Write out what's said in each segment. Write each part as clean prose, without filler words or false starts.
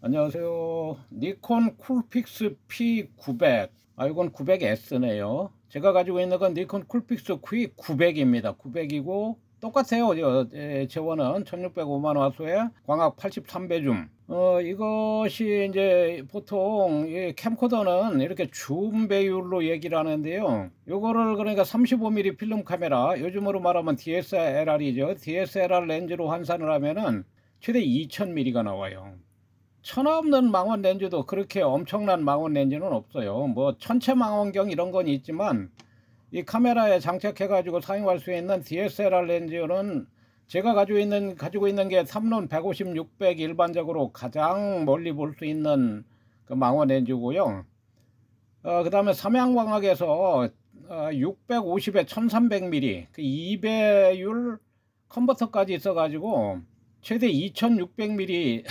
안녕하세요. 니콘 쿨픽스 P900. 이건 900S네요. 제가 가지고 있는 건 니콘 쿨픽스 Q900입니다. 900이고 똑같아요. 재원은 1605만 화소에 광학 83배 줌. 이것이 이제 보통 이 캠코더는 이렇게 줌 배율로 얘기를 하는데요. 요거를 그러니까 35mm 필름 카메라, 요즘으로 말하면 DSLR이죠. DSLR 렌즈로 환산을 하면은 최대 2000mm가 나와요. 천하 없는 망원 렌즈도 그렇게 엄청난 망원 렌즈는 없어요. 뭐 천체 망원경 이런 건 있지만 이 카메라에 장착해 가지고 사용할 수 있는 DSLR 렌즈는 제가 가지고 있는 게 3론 150, 600 일반적으로 가장 멀리 볼 수 있는 그 망원 렌즈고요. 그 다음에 삼양광학에서 650에 1300mm 그 2배율 컨버터까지 있어 가지고 최대 2600mm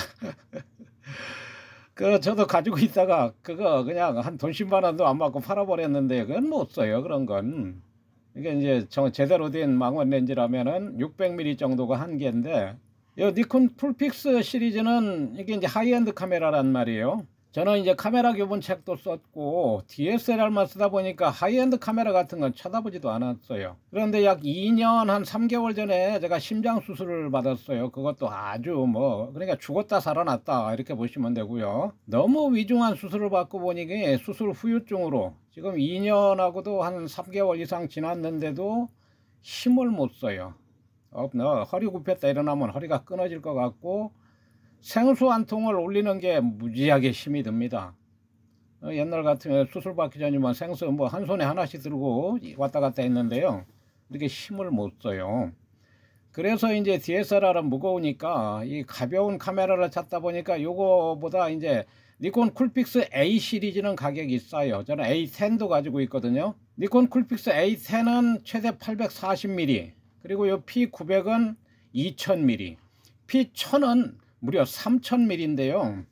저도 가지고 있다가 그거 그냥 한 돈 10만 원도 안 받고 팔아버렸는데 그건 못 써요. 그런 건 이게 이제 제대로 된 망원 렌즈라면은 600mm 정도가 한계인데, 이 니콘 풀픽스 시리즈는 이게 이제 하이엔드 카메라란 말이에요. 저는 이제 카메라 교본 책도 썼고 DSLR만 쓰다 보니까 하이엔드 카메라 같은 건 쳐다보지도 않았어요. 그런데 약 2년 한 3개월 전에 제가 심장 수술을 받았어요. 그것도 아주 그러니까 죽었다 살아났다 이렇게 보시면 되고요. 너무 위중한 수술을 받고 보니 수술 후유증으로 지금 2년하고도 한 3개월 이상 지났는데도 힘을 못 써요. 허리 굽혔다 일어나면 허리가 끊어질 것 같고 생수 한 통을 올리는 게 무지하게 힘이 듭니다. 옛날 같으면 수술 받기 전이면 생수 한 손에 하나씩 들고 왔다 갔다 했는데요. 이렇게 힘을 못 써요. 그래서 이제 DSLR은 무거우니까 이 가벼운 카메라를 찾다 보니까 요거보다 이제 니콘 쿨픽스 A 시리즈는 가격이 싸요. 저는 A10도 가지고 있거든요. 니콘 쿨픽스 A10은 최대 840mm, 그리고 요 P900은 2000mm, P1000은 무려 3000mm인데요.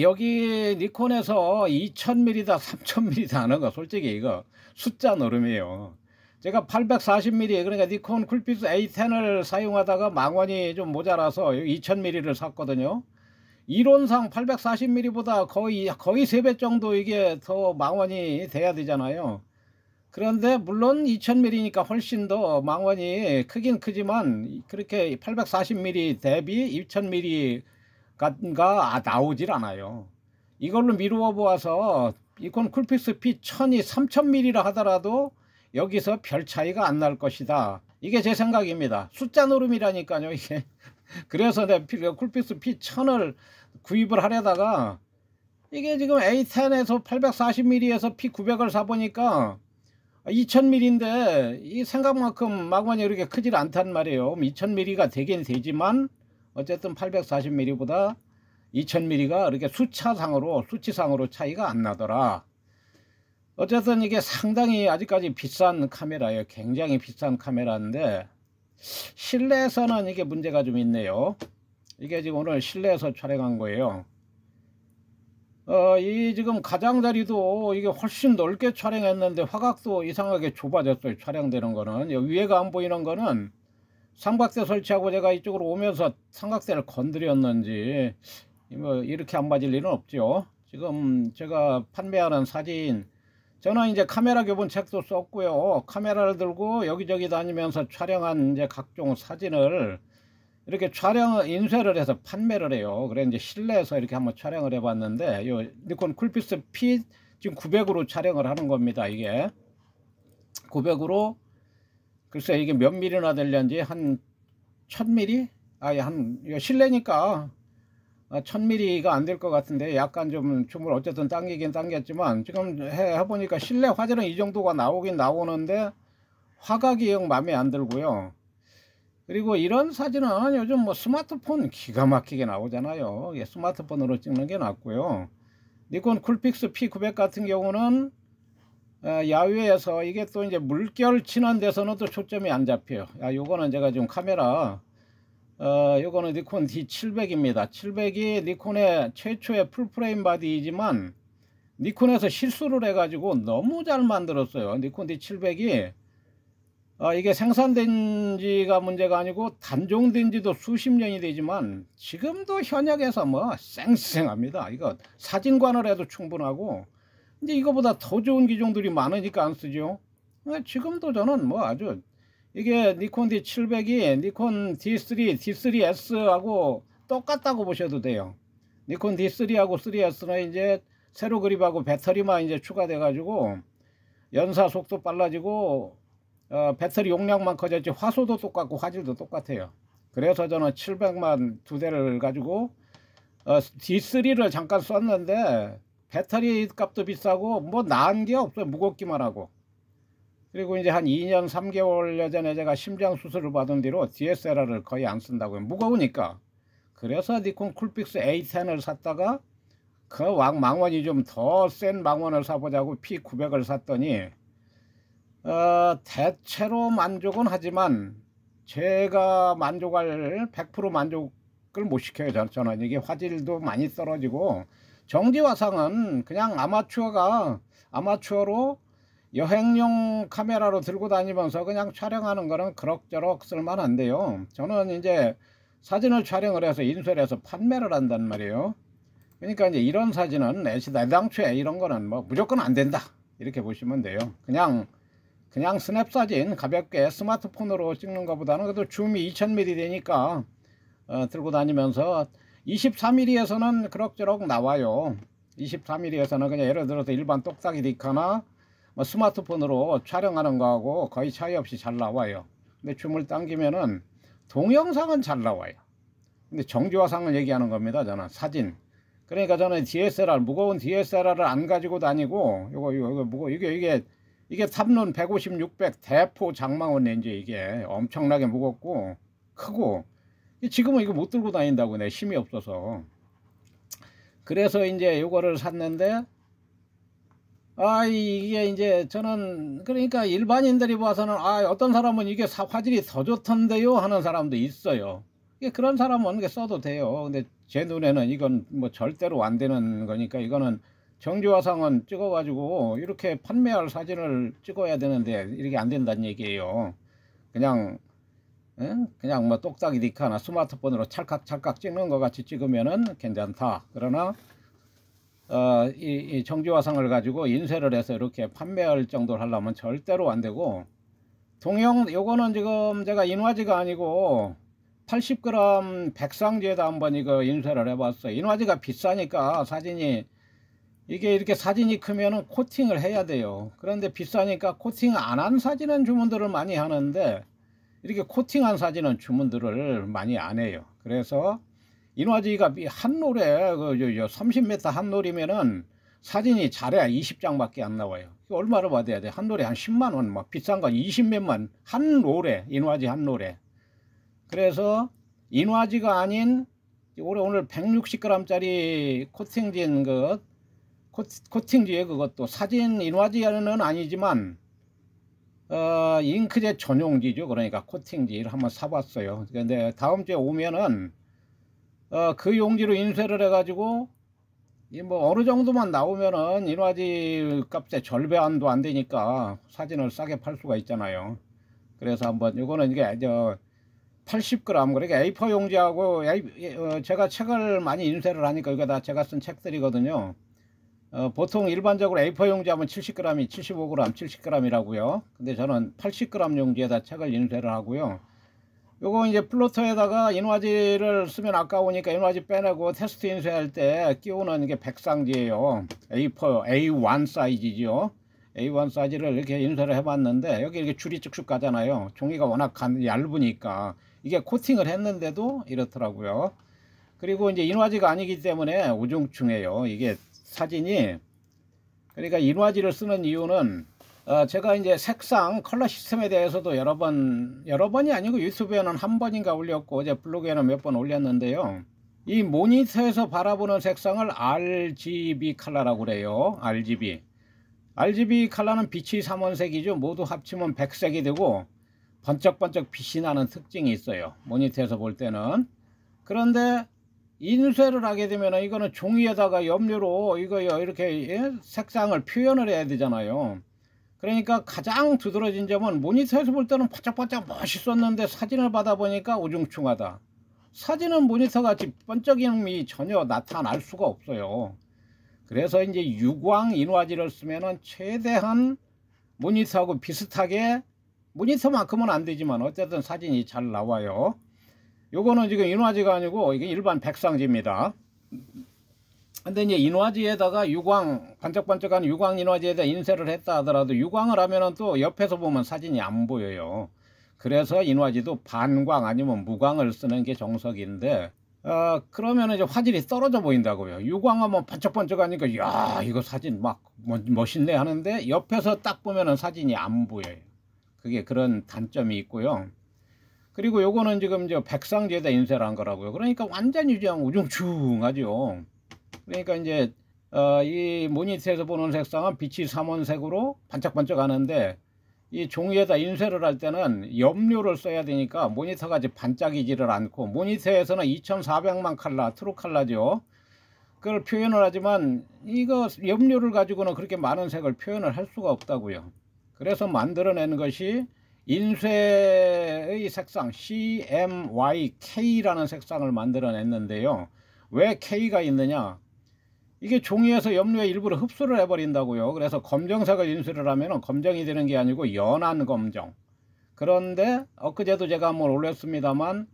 여기 니콘에서 2000mm다 3000mm다 하는 거 솔직히 이거 숫자 노름이에요. 제가 840mm 그러니까 니콘 쿨픽스 A10을 사용하다가 망원이 좀 모자라서 2000mm를 샀거든요. 이론상 840mm보다 거의 3배 정도 이게 더 망원이 돼야 되잖아요. 그런데 물론 2000mm니까 훨씬 더 망원이 크긴 크지만 그렇게 840mm 대비 2000mm가 나오질 않아요. 이걸로 미루어 보아서 니콘 쿨픽스 P1000이 3000mm라 하더라도 여기서 별 차이가 안 날 것이다. 이게 제 생각입니다. 숫자 노름이라니까요 이게. 그래서 내 쿨픽스 P1000을 구입을 하려다가 이게 지금 A10에서 840mm에서 P900을 사보니까 2000mm인데 이 생각만큼 망원이 이렇게 크질 않단 말이에요. 2000mm가 되긴 되지만 어쨌든 840mm보다 2000mm가 이렇게 수치상으로 차이가 안 나더라. 어쨌든 이게 상당히 아직까지 비싼 카메라예요. 굉장히 비싼 카메라인데 실내에서는 이게 문제가 좀 있네요. 이게 지금 오늘 실내에서 촬영한 거예요. 이 지금 가장자리도 이게 훨씬 넓게 촬영했는데 화각도 이상하게 좁아졌어요. 촬영되는 거는 위에가 안 보이는 거는 삼각대 설치하고 제가 이쪽으로 오면서 삼각대를 건드렸는지 이렇게 안 맞을 일은 없죠. 지금 제가 판매하는 사진, 저는 이제 카메라 교본 책도 썼고요. 카메라를 들고 여기저기 다니면서 촬영한 이제 각종 사진을 이렇게 인쇄를 해서 판매를 해요. 그래 이제 실내에서 이렇게 한번 촬영을 해봤는데 요 니콘 쿨픽스 P 지금 900으로 촬영을 하는 겁니다. 이게 900으로 글쎄 이게 몇 미리나 되려는지 한 1000mm? 실내니까 1000mm가 안 될 것 같은데 약간 좀 줌을 어쨌든 당기긴 당겼지만 지금 해보니까 실내 화질은 이 정도가 나오긴 나오는데 화각이 영 마음에 안 들고요. 그리고 이런 사진은 요즘 스마트폰 기가 막히게 나오잖아요. 스마트폰으로 찍는 게 낫고요. 니콘 쿨픽스 P900 같은 경우는 야외에서 이게 또 이제 물결 치는 데서는 또 초점이 안 잡혀요. 요거는 제가 지금 카메라 요거는 니콘 D700입니다. 700이 니콘의 최초의 풀프레임 바디이지만 니콘에서 실수를 해가지고 너무 잘 만들었어요. 니콘 D700이 이게 생산된 지가 문제가 아니고 단종된 지도 수십 년이 되지만 지금도 현역에서 뭐 쌩쌩합니다. 이거 사진관을 해도 충분하고 이제 이거보다 더 좋은 기종들이 많으니까 안 쓰죠. 지금도 저는 뭐 아주 이게 니콘 D700이 니콘 D3, D3S하고 똑같다고 보셔도 돼요. 니콘 D3하고 3S는 이제 세로 그립하고 배터리만 이제 추가돼 가지고 연사 속도 빨라지고 배터리 용량만 커졌지 화소도 똑같고 화질도 똑같아요. 그래서 저는 700만 두 대를 가지고 D3를 잠깐 썼는데 배터리 값도 비싸고 뭐 나은 게 없어요. 무겁기만 하고. 그리고 이제 한 2년 3개월 전에 제가 심장 수술을 받은 뒤로 DSLR을 거의 안 쓴다고요. 무거우니까. 그래서 니콘 쿨픽스 A10을 샀다가 그 망원이 좀 더 센 망원을 사보자고 P900을 샀더니 대체로 만족은 하지만 제가 만족할 100% 만족을 못 시켜요. 저는 이게 화질도 많이 떨어지고 정지화상은 그냥 아마추어로 여행용 카메라로 들고 다니면서 그냥 촬영하는 거는 그럭저럭 쓸만한데요. 저는 이제 사진을 촬영을 해서 인쇄를 해서 판매를 한단 말이에요. 그러니까 이제 이런 사진은 애당초에 이런 거는 뭐 무조건 안 된다 이렇게 보시면 돼요. 그냥 스냅 사진 가볍게 스마트폰으로 찍는 것보다는 그래도 줌이 2000mm 되니까 들고 다니면서 24mm에서는 그럭저럭 나와요. 24mm에서는 그냥 예를 들어서 일반 똑딱이 디카나 뭐 스마트폰으로 촬영하는 거하고 거의 차이 없이 잘 나와요. 근데 줌을 당기면은 동영상은 잘 나와요. 근데 정지화상을 얘기하는 겁니다. 저는 사진. 그러니까 저는 DSLR, 무거운 DSLR을 안 가지고 다니고 이게 탑론 150, 600 대포 장망원 렌즈 이게 엄청나게 무겁고 크고 지금은 이거 못 들고 다닌다고 내 힘이 없어서. 그래서 이제 이거를 샀는데 이게 이제 저는 그러니까 일반인들이 봐서는 어떤 사람은 이게 화질이 더 좋던데요 하는 사람도 있어요. 그런 사람은 써도 돼요. 근데 제 눈에는 이건 뭐 절대로 안 되는 거니까 이거는 정지화상은 찍어가지고 이렇게 판매할 사진을 찍어야 되는데 이렇게 안 된다는 얘기예요. 그냥 뭐 똑딱이 디카나 스마트폰으로 찰칵찰칵 찍는 것 같이 찍으면은 괜찮다. 그러나 이 정지화상을 가지고 인쇄를 해서 이렇게 판매할 정도를 하려면 절대로 안 되고 요거는 지금 제가 인화지가 아니고 80g 백상지에다 한번 이거 인쇄를 해봤어요. 인화지가 비싸니까 사진이 이게 이렇게 사진이 크면은 코팅을 해야 돼요. 그런데 비싸니까 코팅 안 한 사진은 주문들을 많이 하는데 이렇게 코팅한 사진은 주문들을 많이 안 해요. 그래서 인화지가 한 롤에 30m 한 롤이면은 사진이 잘해야 20장밖에 안 나와요. 얼마를 받아야 돼? 한 롤에 한 10만원, 막 비싼 건 20몇만 한 롤에, 인화지 한 롤에. 그래서 인화지가 아닌 오늘 160g 짜리 코팅진 코팅지에 그것도 사진 인화지는 아니지만 잉크젯 전용지죠. 그러니까 코팅지를 한번 사봤어요. 근데 다음 주에 오면은 그 용지로 인쇄를 해가지고 뭐 어느 정도만 나오면은 인화지 값의 절반도 안 되니까 사진을 싸게 팔 수가 있잖아요. 그래서 한번 이거는 이게 80g 그러니까 A4 용지하고 제가 책을 많이 인쇄를 하니까 이거 다 제가 쓴 책들이거든요. 보통 일반적으로 A4 용지 하면 70g이 75g 70g이라고요. 근데 저는 80g 용지에다 책을 인쇄를 하고요. 요거 이제 플로터에다가 인화지를 쓰면 아까우니까 인화지 빼내고 테스트 인쇄할 때 끼우는 게 백상지예요. A1 사이즈죠. A1 사이즈를 이렇게 인쇄를 해봤는데 여기 이렇게 줄이 쭉쭉 가잖아요. 종이가 워낙 얇으니까 이게 코팅을 했는데도 이렇더라고요. 그리고 이제 인화지가 아니기 때문에 우중충해요. 이게 사진이. 그러니까 인화지를 쓰는 이유는 제가 이제 색상 컬러 시스템에 대해서도 여러 번이 아니고 유튜브에는 한 번인가 올렸고 이제 블로그에는 몇 번 올렸는데요. 이 모니터에서 바라보는 색상을 RGB 컬러라고 그래요. RGB 컬러는 빛이 삼원색이죠. 모두 합치면 백색이 되고 번쩍번쩍 빛이 나는 특징이 있어요. 모니터에서 볼 때는. 그런데 인쇄를 하게 되면 이거는 종이에다가 염료로 이렇게 색상을 표현을 해야 되잖아요. 그러니까 가장 두드러진 점은 모니터에서 볼 때는 바짝바짝 멋있었는데 사진을 받아보니까 우중충하다. 사진은 모니터같이 번쩍임이 전혀 나타날 수가 없어요. 그래서 이제 유광 인화지를 쓰면은 최대한 모니터하고 비슷하게, 모니터만큼은 안 되지만 어쨌든 사진이 잘 나와요. 요거는 지금 인화지가 아니고 이게 일반 백상지입니다. 근데 이제 인화지에다가 유광, 반짝반짝한 유광 인화지에다 인쇄를 했다 하더라도 유광을 하면은 또 옆에서 보면 사진이 안 보여요. 그래서 인화지도 반광 아니면 무광을 쓰는 게 정석인데, 그러면 이제 화질이 떨어져 보인다고요. 유광하면 반짝반짝하니까 야 이거 사진 막 멋있네 하는데 옆에서 딱 보면은 사진이 안 보여요. 그게 그런 단점이 있고요. 그리고 요거는 지금 저 백상지에다 인쇄를 한 거라고요. 그러니까 완전히 그냥 우중충하죠. 그러니까 이제 이 모니터에서 보는 색상은 빛이 삼원색으로 반짝반짝 하는데, 이 종이에다 인쇄를 할 때는 염료를 써야 되니까 모니터가 이제 반짝이지를 않고, 모니터에서는 2400만 칼라, 트루 칼라죠. 그걸 표현을 하지만 이거 염료를 가지고는 그렇게 많은 색을 표현을 할 수가 없다고요. 그래서 만들어낸 것이 인쇄의 색상 CMYK라는 색상을 만들어냈는데요. 왜 K가 있느냐? 이게 종이에서 염료에 일부러 흡수를 해버린다고요. 그래서 검정색을 인쇄를 하면 검정이 되는 게 아니고 연한 검정. 그런데 엊그제도 제가 한번 올렸습니다만,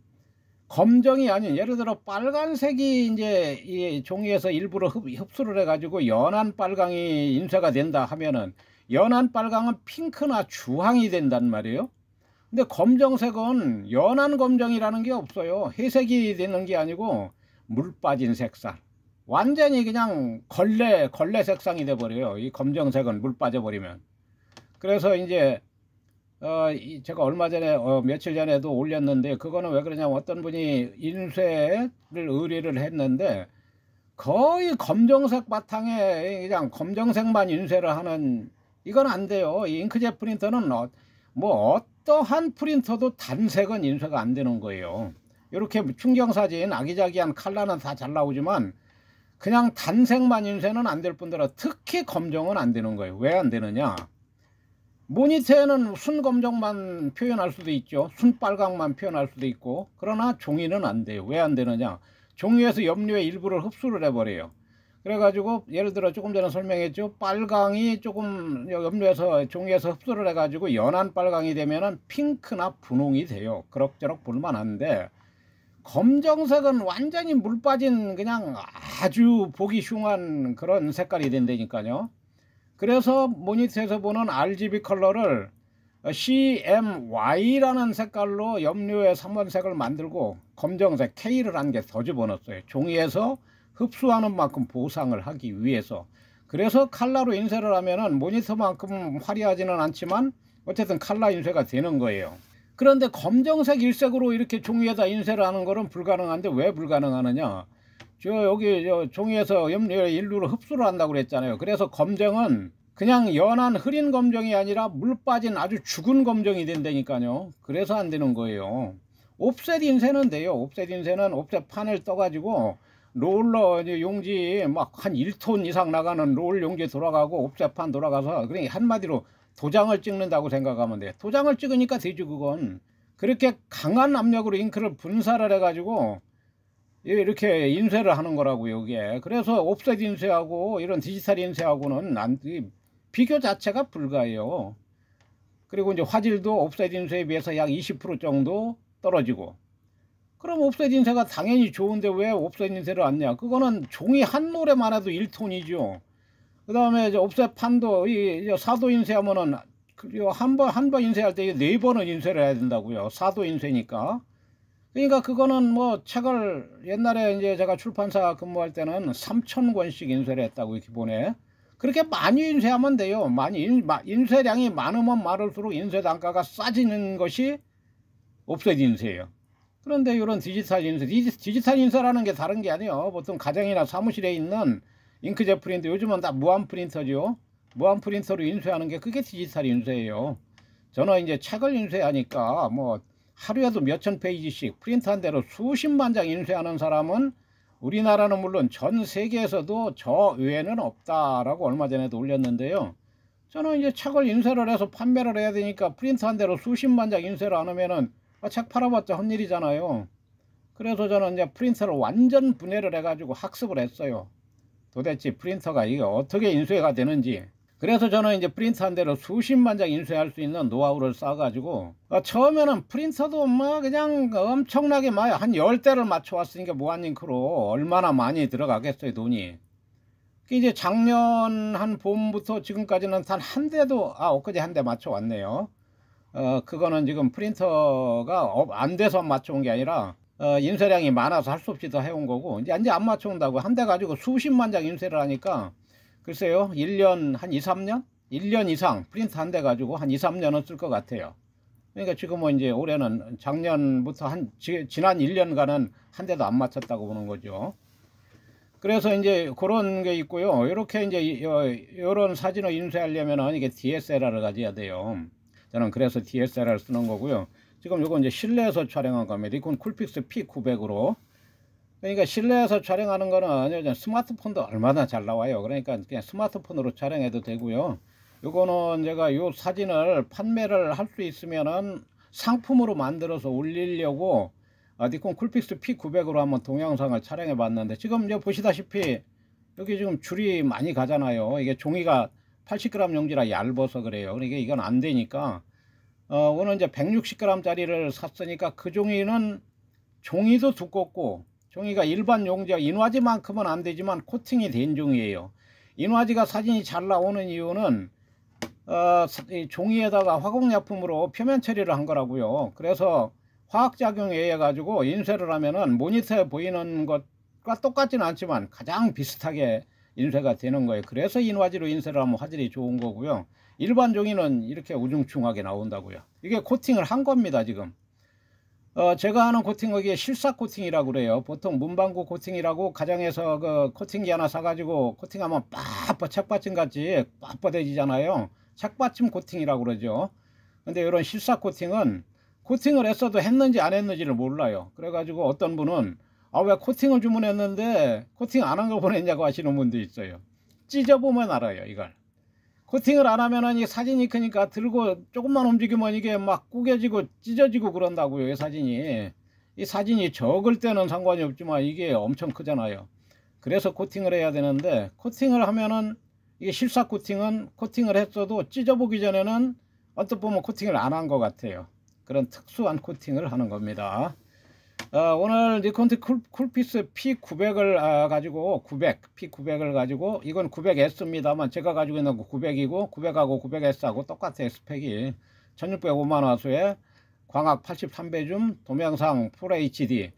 검정이 아닌, 예를 들어 빨간색이 이제 이 종이에서 일부러 흡수를 해가지고 연한 빨강이 인쇄가 된다 하면은, 연한 빨강은 핑크나 주황이 된단 말이에요. 근데 검정색은 연한 검정이라는 게 없어요. 회색이 되는 게 아니고 물 빠진 색상, 완전히 그냥 걸레 색상이 돼 버려요. 이 검정색은 물 빠져 버리면. 그래서 이제 제가 얼마 전에 며칠 전에도 올렸는데, 그거는 왜 그러냐면 어떤 분이 인쇄를 의뢰를 했는데 거의 검정색 바탕에 그냥 검정색만 인쇄를 하는, 이건 안 돼요. 이 잉크젯 프린터는 뭐 어떠한 프린터도 단색은 인쇄가 안 되는 거예요. 이렇게 충경사진 아기자기한 컬러는 다 잘 나오지만 그냥 단색만 인쇄는 안 될 뿐더러 특히 검정은 안 되는 거예요. 왜 안 되느냐? 모니터에는 순검정만 표현할 수도 있죠. 순빨강만 표현할 수도 있고. 그러나 종이는 안 돼요. 왜 안 되느냐? 종이에서 염료의 일부를 흡수를 해버려요. 그래가지고 예를 들어 조금 전에 설명했죠. 빨강이 조금 염료에서 종이에서 흡수를 해가지고 연한 빨강이 되면은 핑크나 분홍이 돼요. 그럭저럭 볼만한데, 검정색은 완전히 물 빠진 그냥 아주 보기 흉한 그런 색깔이 된다니까요. 그래서 모니터에서 보는 RGB 컬러를 CMY라는 색깔로 염료의 3원색을 만들고 검정색 K를 한 개 더 집어넣었어요. 종이에서 흡수하는 만큼 보상을 하기 위해서. 그래서 컬러로 인쇄를 하면은 모니터만큼 화려하지는 않지만 어쨌든 컬러 인쇄가 되는 거예요. 그런데 검정색 일색으로 이렇게 종이에다 인쇄를 하는 거는 불가능한데, 왜 불가능하느냐? 여기 종이에서 염료에 일부러 흡수를 한다고 그랬잖아요. 그래서 검정은 그냥 연한 흐린 검정이 아니라 물 빠진 아주 죽은 검정이 된다니까요. 그래서 안 되는 거예요. 옵셋 인쇄는 돼요. 옵셋 인쇄는 옵셋 판을 떠가지고 롤러 용지 막 한 1톤 이상 나가는 롤 용지 돌아가고 옵셋 판 돌아가서, 그러니까 한마디로 도장을 찍는다고 생각하면 돼. 도장을 찍으니까 되죠, 그건. 그렇게 강한 압력으로 잉크를 분사를 해가지고 이렇게 인쇄를 하는 거라고요, 이게. 그래서 옵셋 인쇄하고 이런 디지털 인쇄하고는 비교 자체가 불가해요. 그리고 이제 화질도 옵셋 인쇄에 비해서 약 20% 정도 떨어지고. 그럼 옵셋 인쇄가 당연히 좋은데 왜 옵셋 인쇄를 안 냐? 그거는 종이 한 롤에만 해도 1톤이죠. 그 다음에 옵셋 판도 이 4도 인쇄하면은 한 번 인쇄할 때 4번은 인쇄를 해야 된다고요. 4도 인쇄니까. 그러니까 그거는 뭐 책을 옛날에 이제 제가 출판사 근무할 때는 3,000권씩 인쇄를 했다고 기본에. 그렇게 많이 인쇄하면 돼요. 인쇄량이 많으면 많을수록 인쇄 단가가 싸지는 것이 옵셋 인쇄예요. 그런데 이런 디지털 인쇄라는 게 다른 게 아니에요. 보통 가정이나 사무실에 있는 잉크젯 프린터, 요즘은 다 무한 프린터죠. 무한 프린터로 인쇄하는 게 그게 디지털 인쇄예요. 저는 이제 책을 인쇄하니까 뭐 하루에도 몇천 페이지씩 프린터 한 대로 수십만 장 인쇄하는 사람은 우리나라는 물론 전 세계에서도 저 외에는 없다라고 얼마 전에도 올렸는데요. 저는 이제 책을 인쇄를 해서 판매를 해야 되니까 프린터 한 대로 수십만 장 인쇄를 안 하면은 책 팔아봤자 헛일이잖아요. 그래서 저는 이제 프린터를 완전 분해를 해가지고 학습을 했어요. 도대체 프린터가 이게 어떻게 인쇄가 되는지. 그래서 저는 이제 프린터 한 대로 수십만 장 인쇄할 수 있는 노하우를 쌓아가지고 처음에는 프린터도 뭐 그냥 엄청나게 많이 한 10대를 맞춰 왔으니까 무한링크로 얼마나 많이 들어가겠어요, 돈이. 이제 작년 한 봄부터 지금까지는 단 한 대도 엊그제 한 대 맞춰 왔네요. 그거는 지금 프린터가 안 돼서 맞춰 온 게 아니라 인쇄량이 많아서 할 수 없이 더 해온 거고, 이제 안 맞춰 온다고 한 대 가지고 수십만 장 인쇄를 하니까 글쎄요, 1년 한 2, 3년? 1년 이상 프린터 한 대 가지고 한 2, 3년은 쓸 것 같아요. 그러니까 지금은 이제 올해는 작년부터 지난 1년간은 한 대도 안 맞췄다고 보는 거죠. 그래서 이제 그런 게 있고요. 이렇게 이제 이런 사진을 인쇄하려면은 이게 DSLR을 가져야 돼요. 저는 그래서 DSLR을 쓰는 거고요. 지금 이거 이제 실내에서 촬영한 겁니다. 니콘 쿨픽스 P900으로. 그러니까 실내에서 촬영하는 거는 스마트폰도 얼마나 잘 나와요. 그러니까 그냥 스마트폰으로 촬영해도 되고요. 요거는 제가 요 사진을 판매를 할 수 있으면은 상품으로 만들어서 올리려고 니콘 쿨픽스 P900으로 한번 동영상을 촬영해 봤는데, 지금 이제 보시다시피 여기 지금 줄이 많이 가잖아요. 이게 종이가 80g 용지라 얇아서 그래요. 그러니까 이건 안 되니까 오늘 이제 160g 짜리를 샀으니까 그 종이는 종이도 두껍고, 종이가 일반 용지와 인화지만큼은 안 되지만 코팅이 된 종이에요. 인화지가 사진이 잘 나오는 이유는 이 종이에다가 화공약품으로 표면 처리를 한 거라고요. 그래서 화학작용에 의해 가지고 인쇄를 하면은 모니터에 보이는 것과 똑같지는 않지만 가장 비슷하게 인쇄가 되는 거예요. 그래서 인화지로 인쇄를 하면 화질이 좋은 거고요. 일반 종이는 이렇게 우중충하게 나온다고요. 이게 코팅을 한 겁니다, 지금. 제가 하는 코팅은 이게 실사 코팅이라고 그래요. 보통 문방구 코팅이라고 가정에서 그 코팅기 하나 사가지고 코팅하면 책받침 같이 빳빳해지잖아요. 책받침 코팅이라고 그러죠. 근데 이런 실사 코팅은 코팅을 했어도 했는지 안 했는지를 몰라요. 그래가지고 어떤 분은 왜 코팅을 주문했는데 코팅 안 한 거 보냈냐고 하시는 분도 있어요. 찢어보면 알아요, 이걸. 코팅을 안 하면은 이 사진이 크니까 들고 조금만 움직이면 이게 막 구겨지고 찢어지고 그런다고요, 이 사진이. 이 사진이 적을 때는 상관이 없지만 이게 엄청 크잖아요. 그래서 코팅을 해야 되는데, 코팅을 하면은 이게 실사 코팅은 코팅을 했어도 찢어보기 전에는 어떻게 보면 코팅을 안 한 것 같아요. 그런 특수한 코팅을 하는 겁니다. 오늘 니콘 쿨픽스 P900을 가지고 P900을 가지고, 이건 900S입니다만 제가 가지고 있는 거 900이고 900하고 900S하고 똑같아요. 스펙이 1605만 화소에 광학 83배 줌, 동영상 FHD.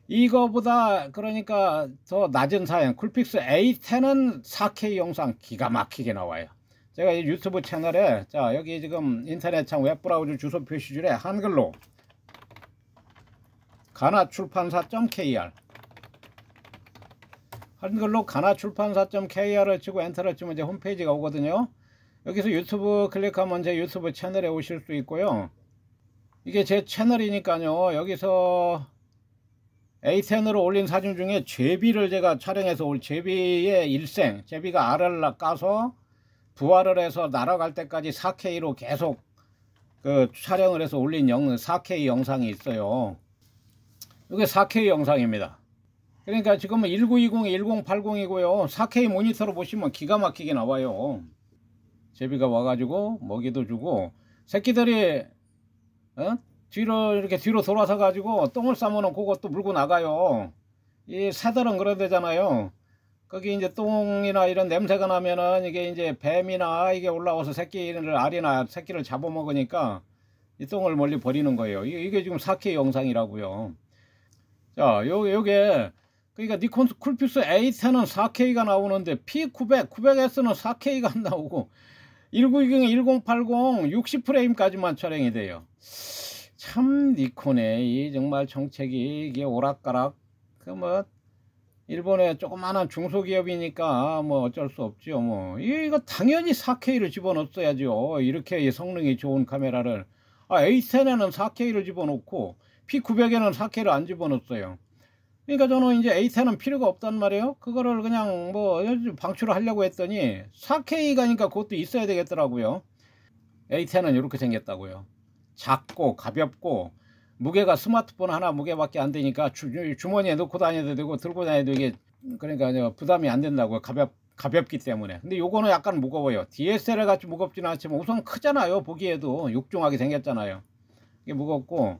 이거보다 그러니까 더 낮은 사양 쿨픽스 A10은 4K 영상 기가 막히게 나와요. 제가 이 유튜브 채널에 여기 지금 인터넷창 웹브라우저 주소 표시줄에 한글로 가나출판사.kr 한글로 가나출판사.kr을 치고 엔터를 치면 이제 홈페이지가 오거든요. 여기서 유튜브 클릭하면 제 유튜브 채널에 오실 수 있고요. 이게 제 채널이니까요. 여기서 A10으로 올린 사진 중에 제비를 제가 촬영해서 올 제비의 일생, 제비가 알을 까서 부화를 해서 날아갈 때까지 4K로 계속 그 촬영을 해서 올린 4K 영상이 있어요. 이게 4K 영상입니다. 그러니까 지금은 1920, 1080이고요. 4K 모니터로 보시면 기가 막히게 나와요. 제비가 와가지고 먹이도 주고, 새끼들이 뒤로 이렇게 뒤로 돌아서 가지고 똥을 싸면은 그것도 물고 나가요. 이 새들은 그러대잖아요. 거기 이제 똥이나 이런 냄새가 나면은 이게 이제 뱀이나 이게 올라와서 알이나 새끼를 잡아먹으니까 이 똥을 멀리 버리는 거예요. 이게 지금 4K 영상이라고요. 요게 그러니까 니콘 쿨픽스 A10은 4K가 나오는데 P900, 900S는 4K가 안 나오고 1920, 1080, 60프레임까지만 촬영이 돼요. 참 니콘의 이 정말 정책이 이게 오락가락. 일본의 조그마한 중소기업이니까 뭐 어쩔 수 없죠. 이거 당연히 4K를 집어넣었어야죠. 이렇게 성능이 좋은 카메라를. A10에는 4K를 집어넣고 P900에는 4K를 안 집어넣었어요. 그러니까 저는 이제 A10은 필요가 없단 말이에요. 그거를 그냥 뭐 방출을 하려고 했더니 4K 가니까 그것도 있어야 되겠더라고요. A10은 이렇게 생겼다고요. 작고 가볍고 무게가 스마트폰 하나 무게밖에 안 되니까 주머니에 넣고 다녀도 되고 들고 다녀도 이게 그러니까 부담이 안 된다고요. 가볍기 때문에. 근데 요거는 약간 무거워요. DSLR 같이 무겁지는 않지만 우선 크잖아요. 보기에도 육중하게 생겼잖아요. 이게 무겁고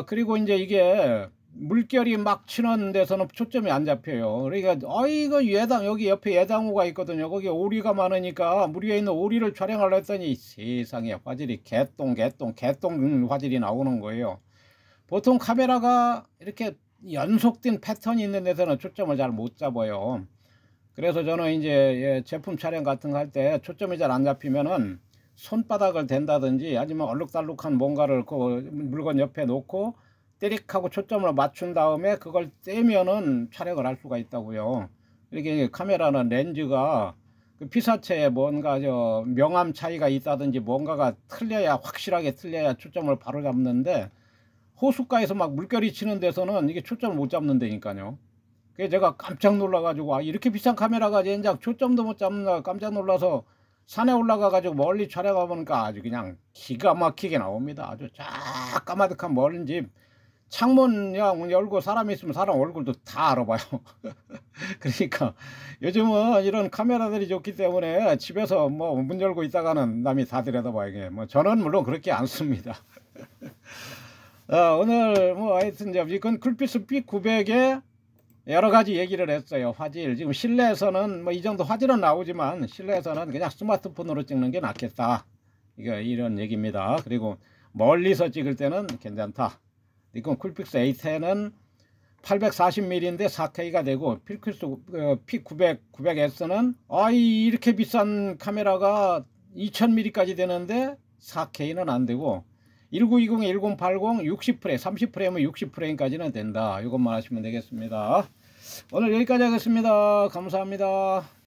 그리고 이제 이게 물결이 막 치는 데서는 초점이 안 잡혀요. 그러니까 이거 예당, 여기 옆에 예당호가 있거든요. 거기 오리가 많으니까 물 위에 있는 오리를 촬영하려 했더니 세상에 화질이 개똥 화질이 나오는 거예요. 보통 카메라가 이렇게 연속된 패턴이 있는 데서는 초점을 잘 못 잡아요. 그래서 저는 이제 제품 촬영 같은 거 할 때 초점이 잘 안 잡히면은 손바닥을 댄다든지 아니면 얼룩달룩한 뭔가를 그 물건 옆에 놓고 띠릭하고 초점을 맞춘 다음에 그걸 떼면은 촬영을 할 수가 있다고요. 이렇게 카메라는 렌즈가 그 피사체에 뭔가 명암 차이가 있다든지 뭔가가 틀려야, 확실하게 틀려야 초점을 바로 잡는데 호숫가에서 막 물결이 치는 데서는 이게 초점을 못 잡는다니까요. 그래서 제가 깜짝 놀라가지고 이렇게 비싼 카메라가 젠장 초점도 못 잡는다 깜짝 놀라서 산에 올라가가지고 멀리 촬영해 보니까 아주 그냥 기가 막히게 나옵니다. 아주 까마득한 멀은 집 창문 열고 사람 있으면 사람 얼굴도 다 알아봐요. 그러니까 요즘은 이런 카메라들이 좋기 때문에 집에서 뭐 문 열고 있다가는 남이 다 들여다봐요. 이게 뭐 저는 물론 그렇게 안 씁니다. 오늘 뭐 하여튼 이건 쿨피스 P900에 여러 가지 얘기를 했어요. 화질 지금 실내에서는 뭐 이 정도 화질은 나오지만 실내에서는 그냥 스마트폰으로 찍는 게 낫겠다. 이런 얘기입니다. 그리고 멀리서 찍을 때는 괜찮다. 이건 쿨픽스 A10은 840mm인데 4K가 되고 필크스 P900 900S는 이렇게 비싼 카메라가 2000mm까지 되는데 4K는 안 되고 1920, 1080, 60프레임, 30프레임은 60프레임까지는 된다. 이것만 하시면 되겠습니다. 오늘 여기까지 하겠습니다. 감사합니다.